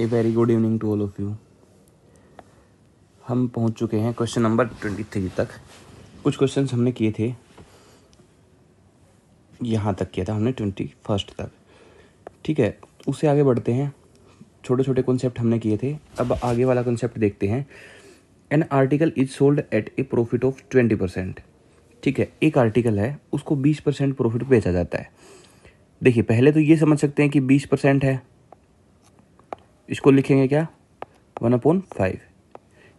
A very good evening to all of you. हम पहुंच चुके हैं क्वेश्चन नंबर 23 तक। कुछ क्वेश्चंस हमने किए थे, यहाँ तक किया था हमने 21 तक। ठीक है, उससे आगे बढ़ते हैं। छोटे छोटे कॉन्सेप्ट हमने किए थे, अब आगे वाला कॉन्सेप्ट देखते हैं। An article is sold at a profit of 20%। ठीक है, एक आर्टिकल है, उसको 20% प्रॉफिट बेचा जाता है। देखिए, पहले तो ये समझ सकते हैं कि 20% है, इसको लिखेंगे क्या, 1/5।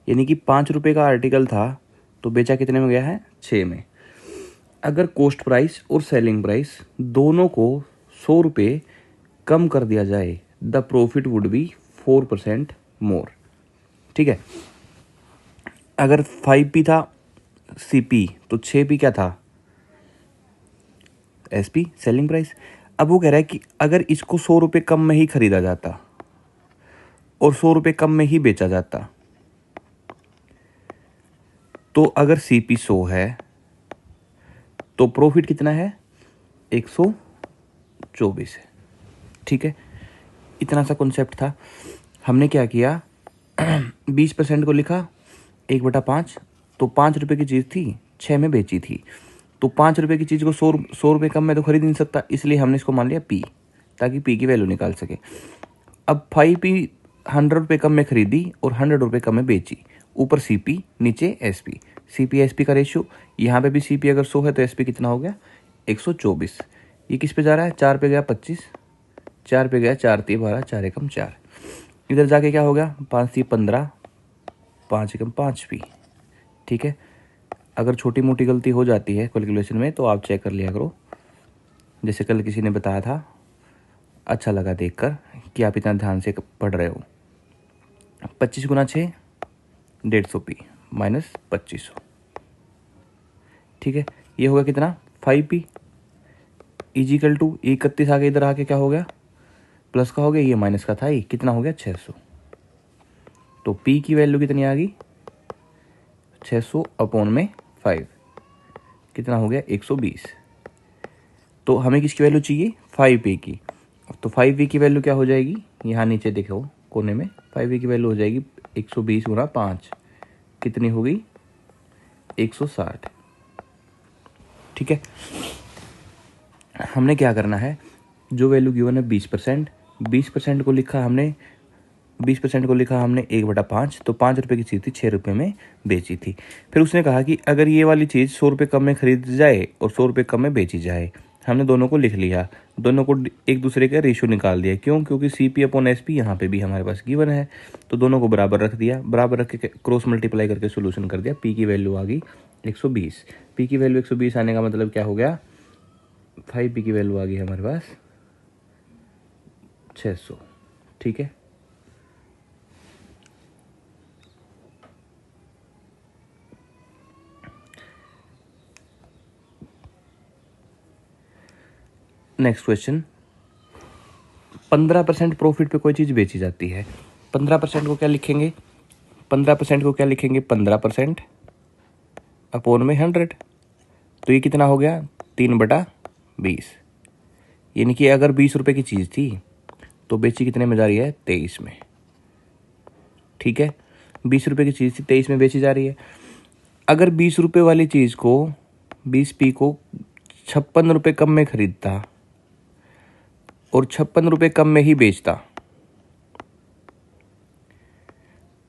यानी कि 5 रुपये का आर्टिकल था तो बेचा कितने में गया है, 6 में। अगर कॉस्ट प्राइस और सेलिंग प्राइस दोनों को 100 रुपये कम कर दिया जाए, द प्रॉफिट वुड बी 4% मोर। ठीक है, अगर 5p था CP तो 6p क्या था, SP सेलिंग प्राइस। अब वो कह रहा है कि अगर इसको 100 रुपये कम में ही खरीदा जाता और 100 रुपये कम में ही बेचा जाता, तो अगर CP 100 है तो प्रॉफिट कितना है, 124 है। ठीक है, इतना सा कॉन्सेप्ट था। हमने क्या किया, 20% को लिखा 1/5, तो 5 रुपये की चीज़ थी, 6 में बेची थी, तो 5 रुपये की चीज़ को 100 रुपये कम में तो खरीद नहीं सकता, इसलिए हमने इसको मान लिया P, ताकि P की वैल्यू निकाल सके। अब 5p 100 रुपये कम में खरीदी और 100 रुपये कम में बेची, ऊपर CP नीचे SP। CP SP का रेशियो, यहाँ पे भी CP अगर 100 है तो SP कितना हो गया, 124। ये किस पे जा रहा है, 4 पे गया 25, 4 पे गया 4 3 12, 4 एकम 4। इधर जाके क्या हो गया, 5 3 15, 5 एकम 5p। ठीक है, अगर छोटी मोटी गलती हो जाती है कैलकुलेशन में तो आप चेक कर लिया करो। जैसे कल किसी ने बताया था, अच्छा लगा देखकर कि आप इतना ध्यान से पढ़ रहे हो। 25 गुना 6 150p माइनस 2500। ठीक है, ये होगा कितना, 5p इजिकल टू 31 आगे इधर आके क्या हो गया, प्लस का हो गया, ये माइनस का था, ये कितना हो गया 600। तो p की वैल्यू कितनी आ गई, 600 अपॉन में 5 कितना हो गया, 120। तो हमें किसकी वैल्यू चाहिए, 5p की। तो 5p की वैल्यू क्या हो जाएगी, यहाँ नीचे देखो कोने में 5p की वैल्यू हो जाएगी 120 गुना 5, कितनी होगी, 160। ठीक है, हमने क्या करना है, जो वैल्यू गिवन है 20%, 20% को लिखा हमने 1/5, तो 5 रुपये की चीज़ थी, 6 रुपये में बेची थी। फिर उसने कहा कि अगर ये वाली चीज़ 100 रुपये कम में खरीदी जाए और 100 रुपये कम में बेची जाए, हमने दोनों को लिख लिया, दोनों को एक दूसरे का रेशियो निकाल दिया। क्यों, क्योंकि CP अपॉन SP यहाँ पे भी हमारे पास गिवन है, तो दोनों को बराबर रख दिया। बराबर रख के क्रॉस मल्टीप्लाई करके सोल्यूशन कर दिया। P की वैल्यू आ गई 120। P की वैल्यू 120 आने का मतलब क्या हो गया, 5p की वैल्यू आ गई हमारे पास 600। ठीक है, नेक्स्ट क्वेश्चन। 15% प्रॉफिट पे कोई चीज़ बेची जाती है, 15% को क्या लिखेंगे, 15% अपॉन में 100। तो ये कितना हो गया, 3/20। यानी कि अगर 20 रुपये की चीज़ थी तो बेची कितने में जा रही है, 23 में। ठीक है, 20 रुपये की चीज़ थी, 23 में बेची जा रही है। अगर 20 रुपये वाली चीज़ को 20p को 56 रुपये कम में खरीदता और 56 रुपये कम में ही बेचता,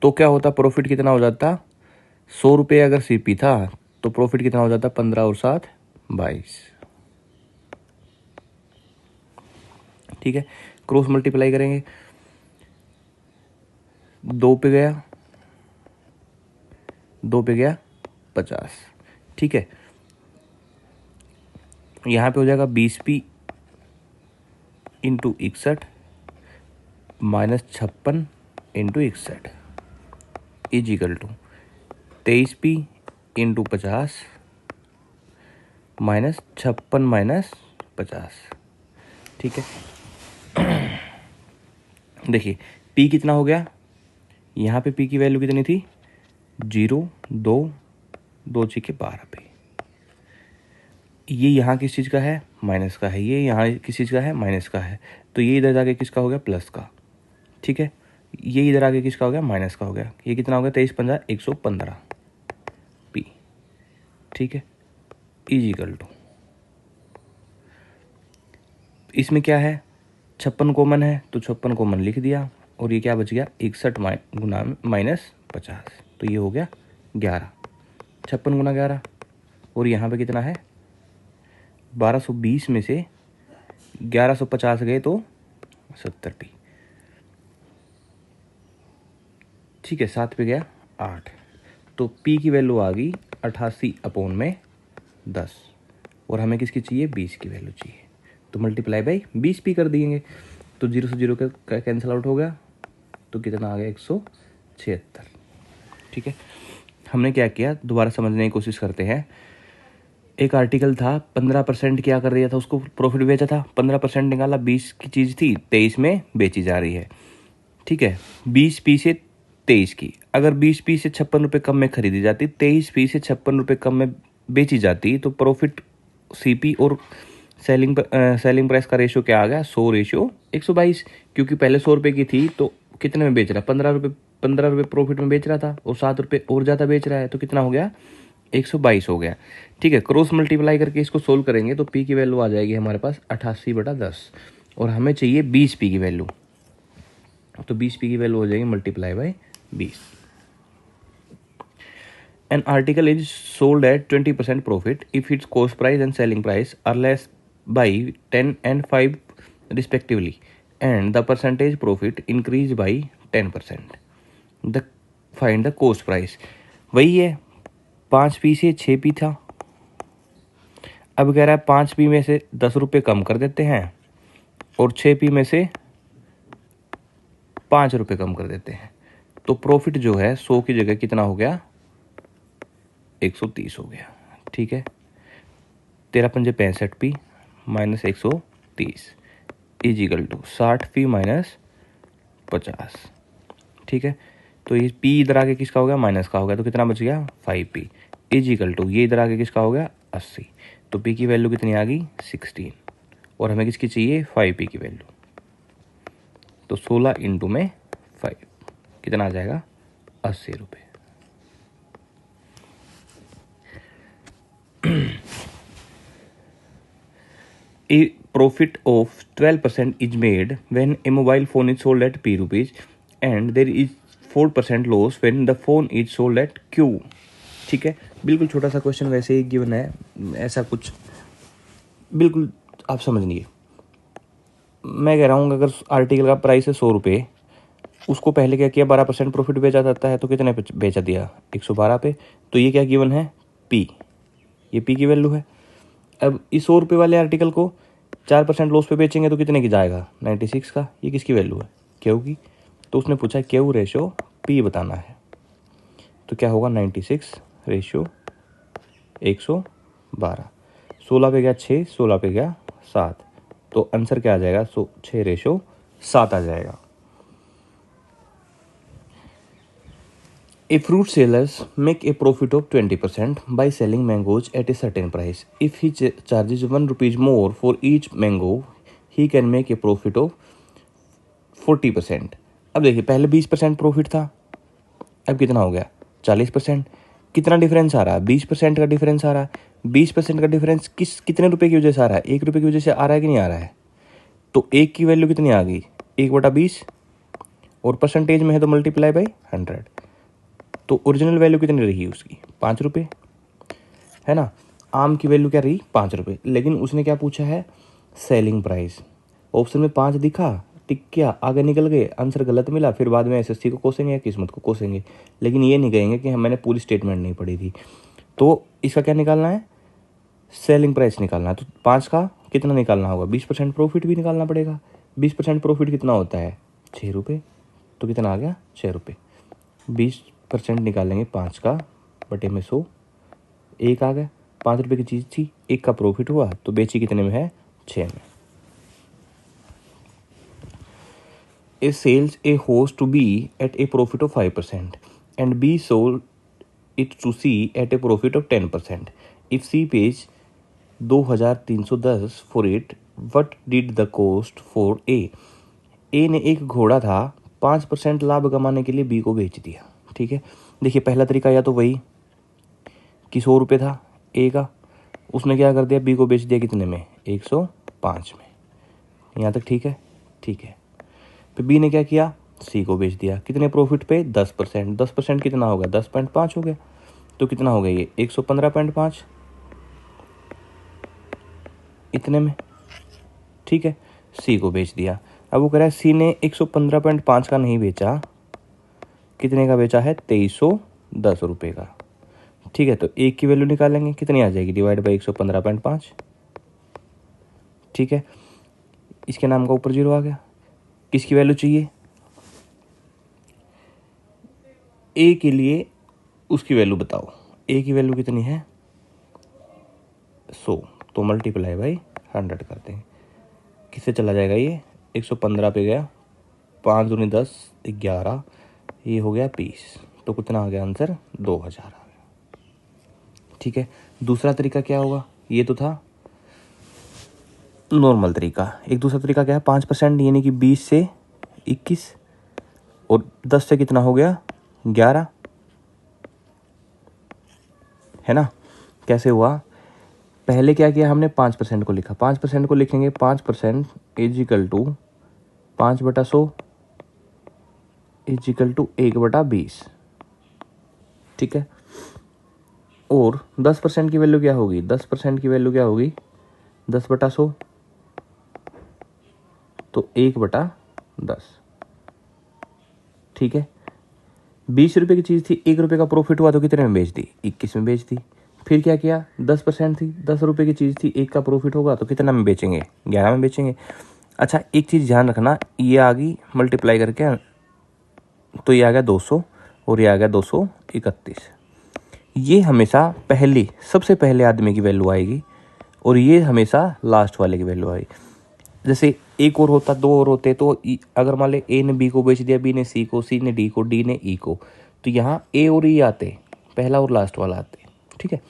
तो क्या होता, प्रॉफिट कितना हो जाता, 100 रुपये अगर CP था तो प्रॉफिट कितना हो जाता, 15 और 7 22। ठीक है, क्रॉस मल्टीप्लाई करेंगे, 2 पे गया 50। ठीक है, यहाँ पे हो जाएगा 20p into 61 minus 56 into 61 is equal to 23p into 50 minus 56 minus 50। ठीक है, देखिए p कितना हो गया, यहाँ पे p की वैल्यू कितनी थी, 0 2 2 6 12 पे। ये यहाँ किस चीज़ का है, माइनस का है, ये यहाँ किस चीज़ का है, माइनस का है, तो ये इधर जाके किसका हो गया, प्लस का। ठीक है, ये इधर आगे किसका हो गया, माइनस का हो गया। ये कितना हो गया, 23 पंजा 115 पी, ठीक है, इजिकल टू, इसमें क्या है 56 कॉमन है तो 56 कॉमन लिख दिया, और ये क्या बच गया 61 गुना माइनस 50, तो ये हो गया 11, 56 गुना 11, और यहाँ पे कितना है 1220 में से 1150 गए तो 70 पी, ठीक है, 7 पे गया 8, तो पी की वैल्यू आ गई 88/10, और हमें किसकी चाहिए 20 की वैल्यू चाहिए, तो मल्टीप्लाई बाई 20 पी कर देंगे, तो 0 से 0 का कैंसिल आउट हो गया, तो कितना आ गया 176, ठीक है। हमने क्या किया, दोबारा समझने की कोशिश करते हैं। एक आर्टिकल था 15% क्या कर दिया था, उसको प्रॉफिट बेचा था, 15% निकाला, 20 की चीज़ थी 23 में बेची जा रही है, ठीक है, 20 पी से 23 की, अगर 20 पी से 56 रुपये कम में खरीदी जाती, 23 पी से 56 रुपये कम में बेची जाती, तो प्रॉफिट सीपी और सेलिंग प्राइस का रेशियो क्या आ गया 100/122, क्योंकि पहले 100 रुपये की थी तो कितने में बेच रहा है 15 रुपये प्रॉफिट में बेच रहा था, और 7 रुपये और ज़्यादा बेच रहा है, तो कितना हो गया 122 हो गया, ठीक है। क्रॉस मल्टीप्लाई करके इसको सोल्व करेंगे तो पी की वैल्यू आ जाएगी हमारे पास 88/10, और हमें चाहिए 20 पी की वैल्यू, तो 20 पी की वैल्यू हो जाएगी multiply by 20। An article is sold at 20% profit if its cost price and selling price are less by 10 and 5 respectively, and the percentage profit increased by 10%. Find the cost price. वही है 5 P से 6 P था, अब कह रहा है 5 P में से 10 रुपये कम कर देते हैं और 6 पी में से 5 रुपये कम कर देते हैं, तो प्रॉफिट जो है 100 की जगह कितना हो गया 130 हो गया, ठीक है। 13 पंजे 65 P minus 130 is equal to 60 P minus 50, ठीक है। तो ये पी इधर आगे किसका हो गया माइनस का हो गया, तो कितना बच गया 5 पी इजिकल टू, ये इधर आगे किसका हो गया 80, तो पी की वैल्यू कितनी आ गई 16, और हमें किसकी चाहिए 5 पी की वैल्यू, तो 16 इंटू में 5 कितना आ जाएगा 80 रुपये। A profit of 12% is made when a mobile phone is sold at P rupees, and there is 4% loss when the phone is sold at Q, ठीक है। बिल्कुल छोटा सा क्वेश्चन वैसे ही गिवन है, ऐसा कुछ बिल्कुल आप समझ लीजिए। मैं कह रहा हूँ अगर आर्टिकल का प्राइस है 100 रुपये, उसको पहले क्या किया 12% प्रॉफिट बेचा जाता है, तो कितने पे बेचा दिया 112 पे, तो ये क्या गिवन है P, ये P की वैल्यू है। अब इस 100 रुपये वाले आर्टिकल को 4% लॉस पे बेचेंगे तो कितने की जाएगा 96 का, ये किसकी वैल्यू है क्यू की, तो उसने पूछा क्यू रेशो पी बताना है, तो क्या होगा 96/112, 16 पे गया 6, 16 पे गया 7, तो आंसर क्या आ जाएगा 6/7 आ जाएगा। A fruit sellers make a profit of 20% by selling mangoes at a certain price. If he charges 1 rupees more for each mango, he can make a profit of 40%. अब देखिए पहले 20% प्रॉफिट था, अब कितना हो गया 40%, कितना डिफरेंस आ रहा है 20% का डिफरेंस आ रहा है, 20% का डिफरेंस कितने रुपए की वजह से आ रहा है 1 रुपये की वजह से आ रहा है कि नहीं आ रहा है, तो 1 की वैल्यू कितनी आ गई 1/20, और परसेंटेज में है तो मल्टीप्लाई बाई 100, तो ओरिजिनल वैल्यू कितनी रही उसकी 5 रुपये, है ना। आम की वैल्यू क्या रही 5 रुपये, लेकिन उसने क्या पूछा है सेलिंग प्राइस, ऑप्शन में 5 दिखा टिक किया आगे निकल गए, आंसर गलत मिला, फिर बाद में एसएससी को कोसेंगे या किस्मत को कोसेंगे, लेकिन ये नहीं कहेंगे कि मैंने पूरी स्टेटमेंट नहीं पढ़ी थी। तो इसका क्या निकालना है सेलिंग प्राइस निकालना है, तो 5 का कितना निकालना होगा 20% प्रॉफिट भी निकालना पड़ेगा, 20% प्रॉफिट कितना होता है 6 रुपये, तो कितना आ गया 6 रुपये, 20% निकालेंगे 5 का बटे में 100, 1 आ गया, 5 रुपये की चीज़ थी 1 का प्रॉफिट हुआ, तो बेची कितने में है 6 में। A sells a horse to B at a profit of 5% and B sold it to C at a profit of 10%. If C pays 2310 for it, what did the cost for A? A ने एक घोड़ा था 5% लाभ कमाने के लिए B को बेच दिया। ठीक है, देखिए पहला तरीका या तो वही कि 100 रुपये था ए का, उसने क्या कर दिया, बी को बेच दिया कितने में, 105 में। यहाँ तक ठीक है? ठीक है। फिर बी ने क्या किया, सी को बेच दिया कितने प्रॉफिट पे, 10%। 10% कितना होगा, 10.5 हो गया। तो कितना हो गया ये, 115.5 इतने में। ठीक है, सी को बेच दिया। अब वो कह रहा है सी ने 115.5 का नहीं बेचा, कितने का बेचा है, 2310 रुपये का। ठीक है, तो एक की वैल्यू निकालेंगे, कितनी आ जाएगी, डिवाइड बाई 115.5। ठीक है, इसके नाम का ऊपर 0 आ गया। किसकी वैल्यू चाहिए, ए के लिए उसकी वैल्यू बताओ। ए की वैल्यू कितनी है, 100, तो मल्टीप्लाई बाई 100 करते हैं। किससे चला जाएगा ये, 115 पे गया, 5 दूनी 10, 11, ये हो गया 20, तो कितना आ गया आंसर, 2000 आ गया। ठीक है, दूसरा तरीका क्या होगा, ये तो था नॉर्मल तरीका। एक दूसरा तरीका क्या है, 5% यानी कि 20 से 21 और 10 से कितना हो गया, 11, है ना। कैसे हुआ, पहले क्या किया हमने, 5% को लिखा, 5% को लिखेंगे, 5% इजिकल टू 5/100 इजिकल टू 1/20। ठीक है, और 10% की वैल्यू क्या होगी, 10% की वैल्यू क्या होगी, 10/100, तो 1/10। ठीक है, 20 रुपये की चीज़ थी, 1 रुपये का प्रॉफिट हुआ तो कितने में बेच दी, 21 में बेच दी। फिर क्या किया, 10% थी, 10 रुपये की चीज़ थी, 1 का प्रॉफिट होगा तो कितना में बेचेंगे, 11 में बेचेंगे। अच्छा, एक चीज़ ध्यान रखना, ये आ गई मल्टीप्लाई करके, तो ये आ गया 200 और ये आ गया 231। ये हमेशा पहली, सबसे पहले आदमी की वैल्यू आएगी और ये हमेशा लास्ट वाले की वैल्यू आएगी। जैसे एक और होता, 2 और होते, तो अगर मान ले ए ने बी को बेच दिया, बी ने सी को, सी ने डी को, डी ने ई को, तो यहाँ ए और ई आते, पहला और लास्ट वाला आते। ठीक है,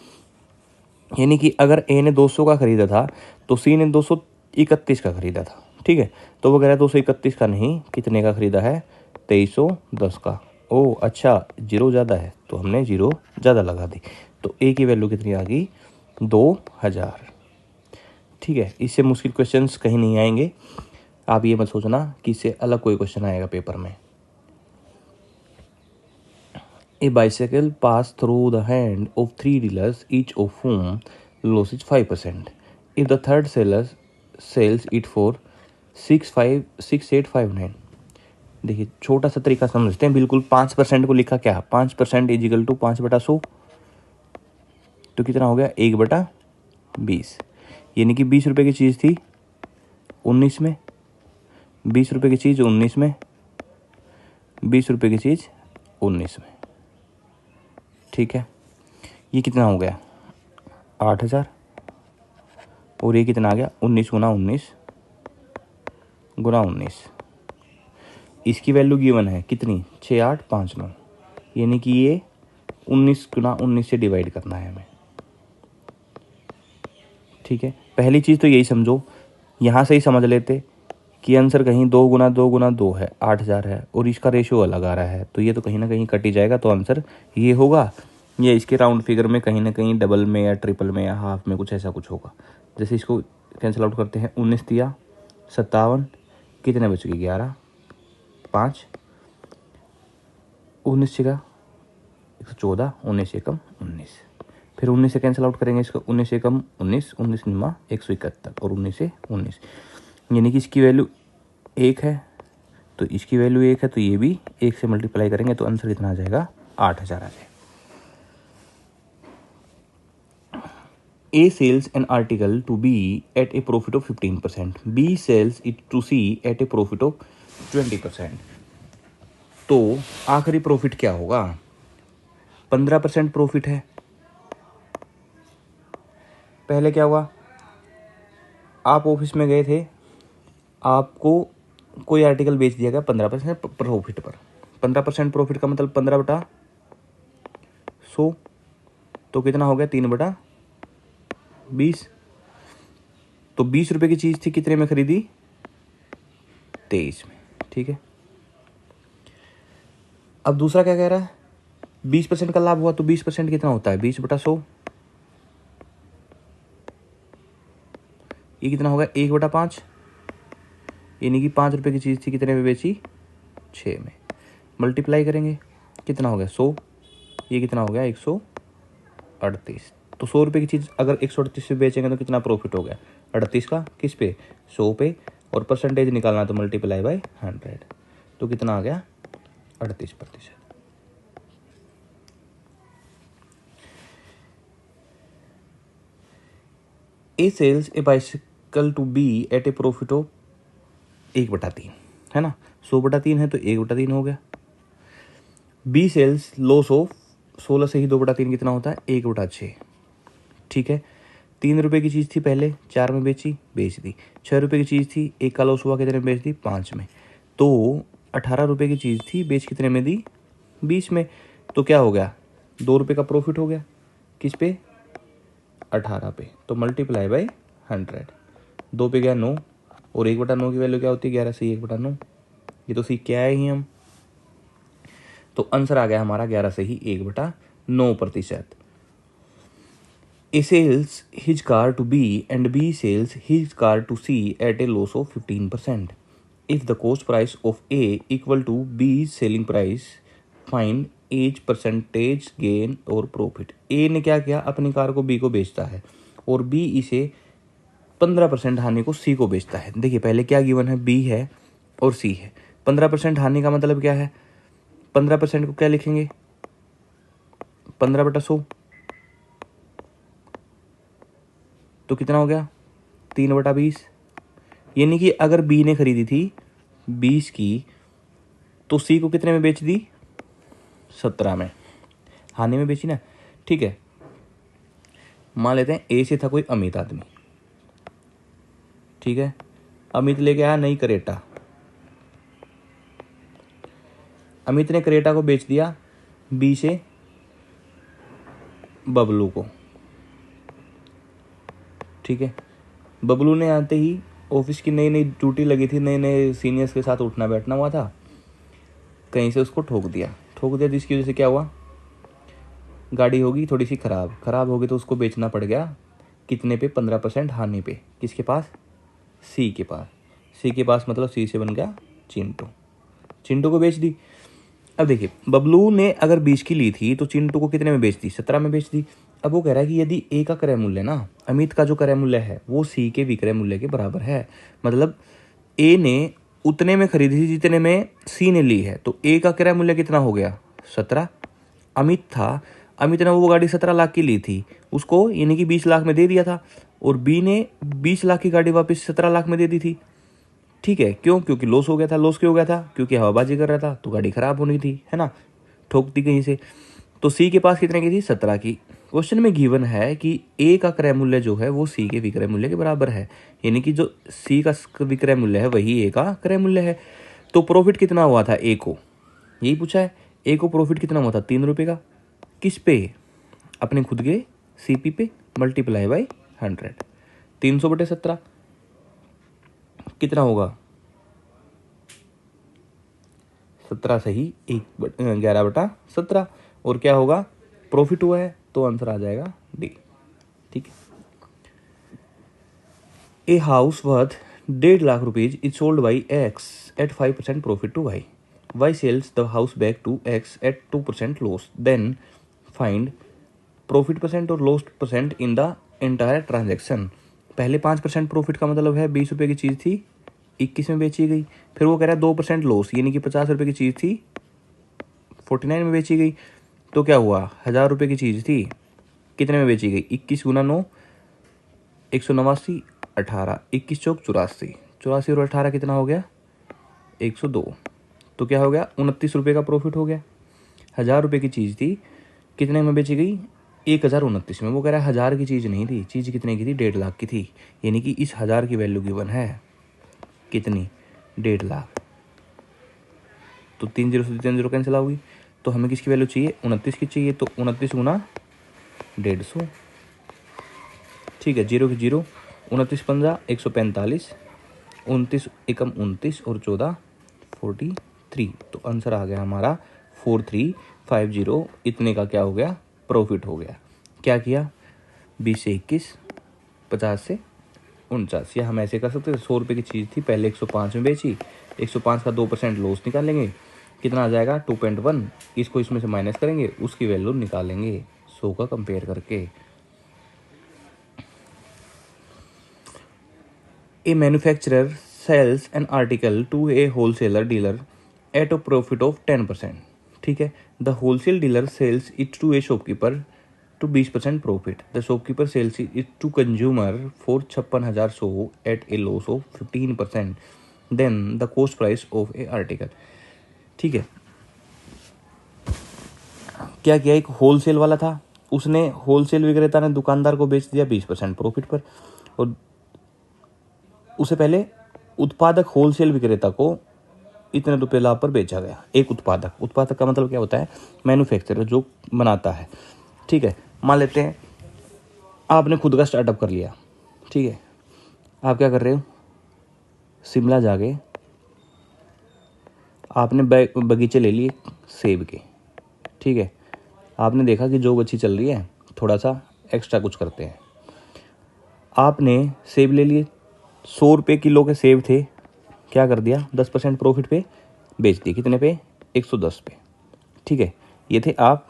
यानी कि अगर ए ने 200 का खरीदा था तो सी ने 231 का खरीदा था। ठीक है, तो वो कह रहा है 231 का नहीं, कितने का खरीदा है, 2310 का। ओ अच्छा, 0 ज़्यादा है तो हमने 0 ज़्यादा लगा दी, तो ए की वैल्यू कितनी आ गई, 2000। ठीक है, इससे मुश्किल क्वेश्चंस कहीं नहीं आएंगे, आप ये मत सोचना कि इससे अलग कोई क्वेश्चन आएगा पेपर में। A bicycle passed through the hand of 3 dealers, each of whom loses 5%. If the third seller sells it for 6859। देखिए छोटा सा तरीका समझते हैं, बिल्कुल 5% को लिखा क्या, 5% इजिकल टू 5/100, तो कितना हो गया, 1/20। यानी कि 20 रुपये की चीज़ थी 19 में, 20 रुपये की चीज़ 19 में, 20 रुपये की चीज़ 19 में। ठीक है, ये कितना हो गया, 8000, और ये कितना आ गया, 19 गुना 19 गुना 19। इसकी वैल्यू गिवन है कितनी, 6859, यानी कि ये 19 गुना 19 से डिवाइड करना है हमें। ठीक है, पहली चीज़ तो यही समझो, यहाँ से ही समझ लेते कि आंसर कहीं 2 गुना 2 गुना 2 है, 8000 है, और इसका रेशियो अलग आ रहा है, तो ये तो कहीं ना कहीं कट ही जाएगा, तो आंसर ये होगा। ये इसके राउंड फिगर में कहीं ना कहीं डबल में या ट्रिपल में या हाफ में कुछ ऐसा कुछ होगा। जैसे इसको कैंसिल आउट करते हैं, 19 दिया 57, कितने बच गए, 11, 5, 19 का 114, 19 एकम 19, फिर 19 से कैंसिल आउट करेंगे इसको, 19 एकम 19, 19 निमा 171, और 19 से 19, यानी कि इसकी वैल्यू 1 है, तो इसकी वैल्यू 1 है, तो ये भी 1 से मल्टीप्लाई करेंगे तो आंसर कितना आ जाएगा, 8000 आ जाएगा। A sells an article to B at a profit of 15%. B sells it to C at a profit of 20%. तो आखिरी प्रॉफिट क्या होगा, 15% प्रॉफिट है। पहले क्या हुआ, आप ऑफिस में गए थे, आपको कोई आर्टिकल बेच दिया गया 15% प्रॉफिट पर। 15% प्रॉफिट का मतलब 15/100, तो कितना हो गया, 3/20। तो 20 रुपये की चीज़ थी, कितने में खरीदी, 23 में। ठीक है, अब दूसरा क्या कह रहा है, 20% का लाभ हुआ तो 20% कितना होता है, 20/100, ये कितना होगा 1/5, यानी कि 5 रुपये की चीज़ थी, कितने में बेची, 6 में। मल्टीप्लाई करेंगे, कितना हो गया 100, ये कितना हो गया 138। तो 100 रुपये की चीज़ अगर 138 पे बेचेंगे तो कितना प्रॉफिट हो गया, 38 का, किस पे, 100 पे, और परसेंटेज निकालना तो मल्टीप्लाई बाय 100, तो कितना आ गया 38%। A sells a bicycle to be at a profit of 1/3, है ना, 100/3 है तो 1/3 हो गया। बी सेल्स लॉस ऑफ 16 से ही 2/3 कितना होता है, 1/6, ठीक है। 3 रुपये की चीज़ थी पहले, 4 में बेच दी। 6 रुपये की चीज़ थी, 1 का लॉस हुआ, कितने में बेच दी, 5 में। तो 18 रुपये की चीज़ थी, बेच कितने में दी, 20 में। तो क्या हो गया, 2 रुपये का प्रॉफिट हो गया, किस पे, 18 पे, तो मल्टीप्लाई बाय 100, 2 पे गया 9, और 1/9 की वैल्यू क्या होती है, 11 से 1/9, ये तो सीख के आए ही हम। तो आंसर आ गया हमारा 11 से ही 1/9%। A sells his car to B and B sells his car to C at a loss of 15%. If the cost price of A equal to B's selling price, find each percentage gain और profit. A ने क्या किया, अपनी car को B को बेचता है और B इसे 15% हानि को C को बेचता है। देखिए पहले क्या गिवन है, B है और C है। 15% हानि का मतलब क्या है, 15% को क्या लिखेंगे, 15/100, तो कितना हो गया 3/20, यानी कि अगर बी ने खरीदी थी 20 की तो सी को कितने में बेच दी, 17 में, हानि में बेची ना, ठीक है। मान लेते हैं ए से था कोई अमित आदमी, ठीक है, अमित लेके आया नई करेटा, अमित ने करेटा को बेच दिया बी से बबलू को, ठीक है। बबलू ने आते ही, ऑफिस की नई नई ड्यूटी लगी थी, नए नए सीनियर्स के साथ उठना बैठना हुआ था, कहीं से उसको ठोक दिया, जिसकी वजह से क्या हुआ, गाड़ी होगी थोड़ी सी खराब होगी तो उसको बेचना पड़ गया, कितने पे, 15% हानि पे, किसके पास, सी के पास। सी के पास मतलब सी से बन गया चिंटू को बेच दी। अब देखिए बबलू ने अगर 20 की ली थी तो चिंटू को कितने में बेच दी, 17 में बेच दी। अब वो कह रहा है कि यदि ए का क्रय मूल्य ना, अमित का जो क्रय मूल्य है वो सी के विक्रय मूल्य के बराबर है, मतलब ए ने उतने में खरीदी थी जितने में सी ने ली है, तो ए का क्रय मूल्य कितना हो गया, 17। अमित ने वो गाड़ी 17 लाख की ली थी, उसको यानी कि 20 लाख में दे दिया था, और बी ने 20 लाख की गाड़ी वापस 17 लाख में दे दी थी, ठीक है। क्यों, क्योंकि लॉस हो गया था। लॉस क्यों हो गया था, क्योंकि हवाबाजी कर रहा था तो गाड़ी खराब होनी थी, है ना, ठोक दी कहीं से। तो सी के पास कितने की थी, 17 की। क्वेश्चन में गिवन है कि ए का क्रय मूल्य जो है वो सी के विक्रय मूल्य के बराबर है, यानी कि जो सी का विक्रय मूल्य है वही ए का क्रय मूल्य है। तो प्रॉफिट कितना हुआ था ए को, यही पूछा है, ए को प्रॉफिट कितना हुआ था, 3 रुपये का, किस पे, अपने खुद के सीपी पे, मल्टीप्लाई बाय 100, 300/17 कितना होगा, 17 से ही 11/17, और क्या होगा, प्रॉफिट हुआ है, तो आंसर आ जाएगा डी, ठीक है। A house worth 1.5 lakh rupees is sold by X at 5% profit to Y, Y sells the house back to X at 2% loss, then find profit percent और loss percent in the entire transaction. पहले 5% profit का मतलब है 20 रुपये की चीज़ थी 21 में बेची गई, फिर वो कह रहा है 2% लॉस, यानी कि 50 रुपये की चीज़ थी 49 में बेची गई, तो क्या हुआ, 1000 रुपये की चीज़ थी कितने में बेची गई, 21 गुना 9, 189, 18, 21 चौक 84, 84 और 18 कितना हो गया, 102, तो क्या हो गया, 29 रुपये का प्रॉफिट हो गया। 1000 रुपये की चीज़ थी कितने में बेची गई, 1029 में। वो कह रहा है 1000 की चीज़ नहीं थी, चीज़ कितने की थी, 1.5 लाख की थी, यानी कि इस 1000 की वैल्यू गिवन है कितनी, 1.5 लाख। तो 3 0 से 3 0 कैंसिल होगी, तो हमें किसकी वैल्यू चाहिए, 29 की चाहिए, तो 29 गुना 150, ठीक है, 0 की 0, 29 15 145, 29 एकम 29 और 14 43, तो आंसर आ गया हमारा 4350 इतने का क्या हो गया, प्रॉफिट हो गया। क्या किया, 20 से 21, 50 से 49, या हम ऐसे कर सकते थे, 100 रुपये की चीज़ थी, पहले 105 में बेची, 105 का 2% लॉस निकालेंगे, कितना आ जाएगा 2.1, इसको इसमें से माइनस करेंगे, उसकी वैल्यू निकालेंगे 100 का कंपेयर करके। A manufacturer sells an article to a wholesaler dealer at a profit of 10%, ठीक है। The wholesale dealer sells it to a shopkeeper to 20% profit. The shopkeeper sells it to consumer for 56,100 at a loss of 15% then the cost price of a article, ठीक है। क्या किया, एक wholesale वाला था, उसने होलसेल विक्रेता ने दुकानदार को बेच दिया 20% प्रॉफिट पर, और उसे पहले उत्पादक होलसेल विक्रेता को इतने रुपये लाभ पर बेचा गया। एक उत्पादक का मतलब क्या होता है, मैन्युफैक्चरर, जो बनाता है, ठीक है। मान लेते हैं आपने खुद का स्टार्टअप कर लिया, ठीक है। आप क्या कर रहे हो, शिमला जाके आपने बगीचे ले लिए सेब के, ठीक है। आपने देखा कि जो अच्छी चल रही है, थोड़ा सा एक्स्ट्रा कुछ करते हैं। आपने सेब ले लिए, 100 रुपये किलो के सेब थे, क्या कर दिया, 10% प्रॉफिट पे बेच दिए, कितने पे, 110 पे, ठीक है। ये थे आप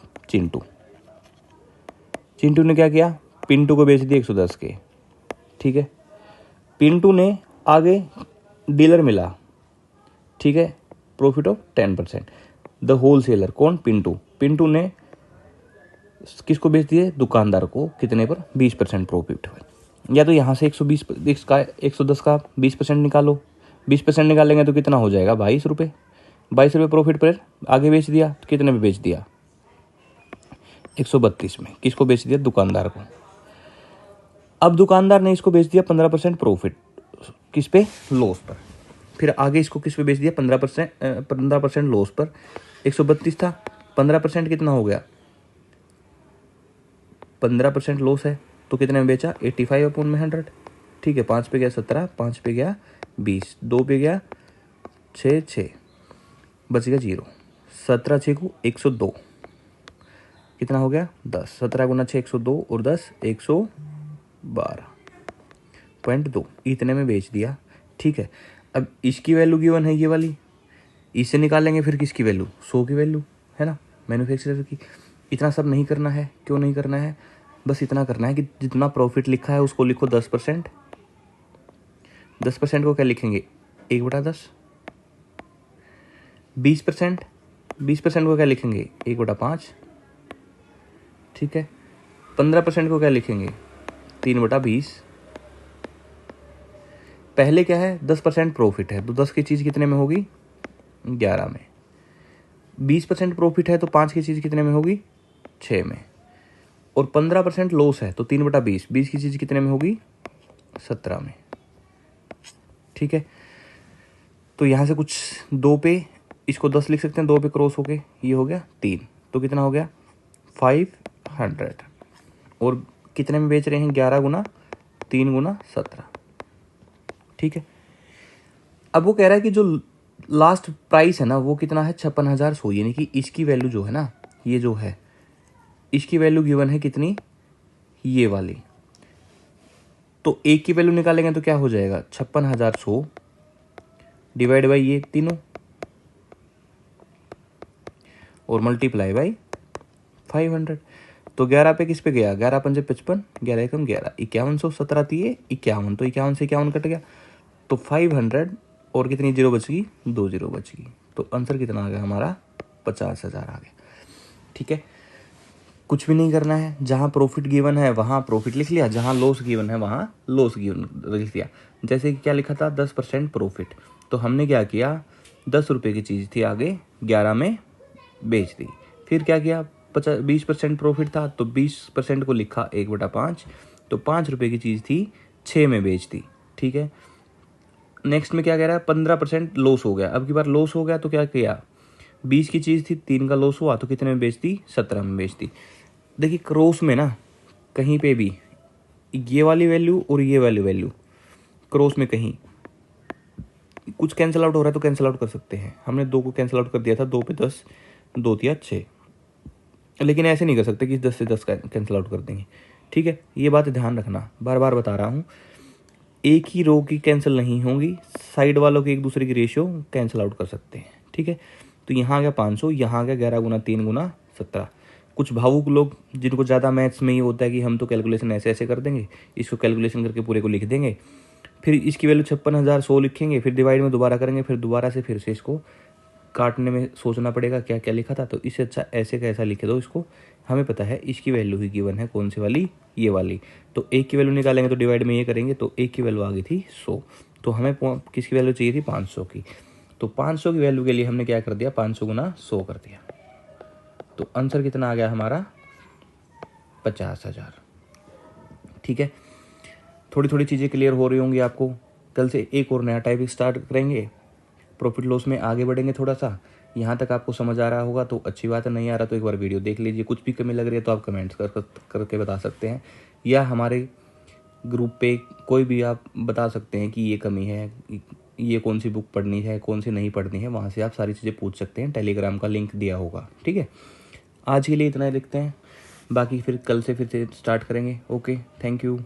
चिंटू ने क्या किया, पिंटू को बेच दिए 110 के, ठीक है। पिंटू ने आगे डीलर मिला, ठीक है, प्रॉफिट ऑफ 10%। द होलसेलर कौन, पिंटू ने किसको बेच दिए, दुकानदार को, कितने पर, 20% प्रॉफिट। या तो यहाँ से 110 का 20% निकालो, 20% निकालेंगे तो कितना हो जाएगा, 22 रुपये। 22 रुपये प्रॉफिट पर आगे बेच दिया, तो कितने में बेच दिया, 132 में। किसको बेच दिया, दुकानदार को। अब दुकानदार ने इसको बेच दिया 15% प्रॉफिट, किस पे, लॉस पर। फिर आगे इसको किस पे बेच दिया, 15% लॉस पर। 132 था, 15% कितना हो गया, 15% लॉस है, तो कितने में बेचा, 85/100, ठीक है। 5 पे गया 17, 5 पे गया 20, 2 पे गया 6, बच गया 0, 17 6 को 102, कितना हो गया 10, 17 गुना 6 102 और 10 112.2, इतने में बेच दिया, ठीक है। अब इसकी वैल्यू गिवन है ये वाली, इससे निकालेंगे फिर किसकी वैल्यू, 100 की वैल्यू, है ना, मैन्युफैक्चरर की। इतना सब नहीं करना है, क्यों नहीं करना है, बस इतना करना है कि जितना प्रॉफिट लिखा है उसको लिखो 10%। 10% को क्या लिखेंगे, 1/10। 20% को क्या लिखेंगे, 1/5, ठीक है। 15% को क्या लिखेंगे, 3/20। पहले क्या है, 10% प्रॉफिट है, तो 10 की चीज़ कितने में होगी, 11 में। 20% प्रॉफिट है तो 5 की चीज़ कितने में होगी, 6 में। और 15% लॉस है तो 3/20, 20 की चीज़ कितने में होगी, 17 में, ठीक है। तो यहाँ से कुछ 2 पे इसको 10 लिख सकते हैं, 2 पे क्रॉस हो गए, ये हो गया 3, तो कितना हो गया 500। और कितने में बेच रहे हैं, 11 गुना 3 गुना 17, ठीक है। अब वो कह रहा है कि जो लास्ट प्राइस है ना वो कितना है, 56,100, यानी कि इसकी वैल्यू जो है ना, ये जो है इसकी वैल्यू गिवन है कितनी, ये वाली। तो एक की वैल्यू निकालेंगे तो क्या हो जाएगा, 56,100 डिवाइड बाई ये तीनों और मल्टीप्लाई बाई 500। तो 11 पे किस पे गया, 11 पंजे 55, 11 एकम 11, 5100, 17 दिए 51, तो 51 से 51 कट गया, तो 500 और कितनी जीरो बच गई, 2 जीरो बच गई। तो आंसर कितना आ गया हमारा, 50,000 आ गया, ठीक है। कुछ भी नहीं करना है, जहाँ प्रॉफिट गिवन है वहाँ प्रॉफिट लिख लिया, जहाँ लॉस गिवन है वहाँ लॉस गिवन लिख लिया। जैसे कि क्या लिखा था, 10% प्रॉफिट, तो हमने क्या किया, 10 रुपये की चीज़ थी, आगे 11 में बेच दी। फिर क्या किया, 20% प्रॉफिट था तो 20% को लिखा 1/5, तो 5 रुपये की चीज़ थी, 6 में बेच दी, ठीक है। नेक्स्ट में क्या कह रहा है, 15% लॉस हो गया। अब की बार लॉस हो गया तो क्या किया, 20 की चीज़ थी, 3 का लॉस हुआ तो कितने में बेच दी, 17 में बेच दी। देखिए क्रॉस में ना कहीं पे भी ये वाली वैल्यू और ये वाली वैल्यू क्रॉस में कहीं कुछ कैंसिल आउट हो रहा है तो कैंसिल आउट कर सकते हैं। हमने 2 को कैंसिल आउट कर दिया था, 2 पे 10, 2 तिया 6, लेकिन ऐसे नहीं कर सकते कि 10 से 10 कैंसिल आउट कर देंगे। ठीक है, ये बात ध्यान रखना, बार बार बता रहा हूँ। एक ही रो की कैंसिल नहीं होंगी, साइड वालों की एक दूसरे की रेशियो कैंसिल आउट कर सकते हैं। ठीक है, तो यहाँ आ गया 500, यहाँ आ गया 11 गुना 3 गुना 17। कुछ भावुक लोग जिनको ज़्यादा मैथ्स में ये होता है कि हम तो कैलकुलेशन ऐसे ऐसे कर देंगे, इसको कैलकुलेशन करके पूरे को लिख देंगे, फिर इसकी वैल्यू 56,100 लिखेंगे, फिर डिवाइड में दोबारा करेंगे, फिर दोबारा से फिर से इसको काटने में सोचना पड़ेगा क्या क्या लिखा था। तो इससे अच्छा ऐसे का ऐसा लिखे दो इसको। हमें पता है इसकी वैल्यू ही गिवन है, कौन सी वाली, ये वाली। तो एक की वैल्यू निकालेंगे तो डिवाइड में ये करेंगे, तो एक की वैल्यू आ गई थी 100। तो हमें किसकी वैल्यू चाहिए थी, 500 की। तो 500 की वैल्यू के लिए हमने क्या कर दिया, 500 गुना 100 कर दिया। तो आंसर कितना आ गया हमारा, 50,000। ठीक है, थोड़ी थोड़ी चीज़ें क्लियर हो रही होंगी आपको। कल से एक और नया टाइप स्टार्ट करेंगे, प्रॉफिट लॉस में आगे बढ़ेंगे थोड़ा सा। यहाँ तक आपको समझ आ रहा होगा तो अच्छी बात है, नहीं आ रहा तो एक बार वीडियो देख लीजिए। कुछ भी कमी लग रही है तो आप कमेंट्स करके बता सकते हैं, या हमारे ग्रुप पे कोई भी आप बता सकते हैं कि ये कमी है, ये कौन सी बुक पढ़नी है, कौन सी नहीं पढ़नी है। वहाँ से आप सारी चीज़ें पूछ सकते हैं, टेलीग्राम का लिंक दिया होगा। ठीक है, आज के लिए इतना ही लिखते हैं, बाकी फिर कल से फिर से स्टार्ट करेंगे। Okay, thank you.